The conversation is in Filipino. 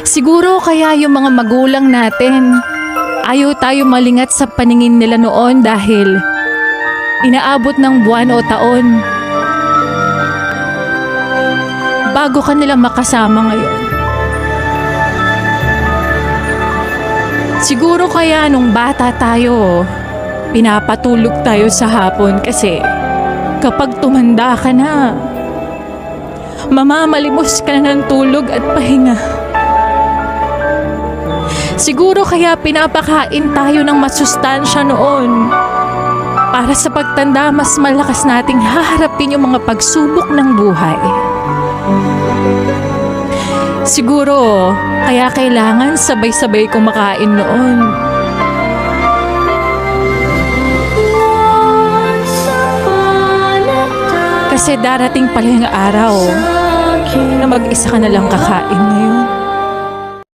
Siguro kaya yung mga magulang natin, ayaw tayo malingat sa paningin nila noon dahil inaabot ng buwan o taon bago ka nila makasama ngayon. Siguro kaya nung bata tayo, pinapatulog tayo sa hapon kasi kapag tumanda ka na, mamamalimos ka na ng tulog at pahinga. Siguro kaya pinapakain tayo ng masustansya noon para sa pagtanda mas malakas nating haharapin yung mga pagsubok ng buhay. Siguro kaya kailangan sabay-sabay kumakain noon. Kasi darating pala yung araw na mag-isa ka na lang kakain ngayon.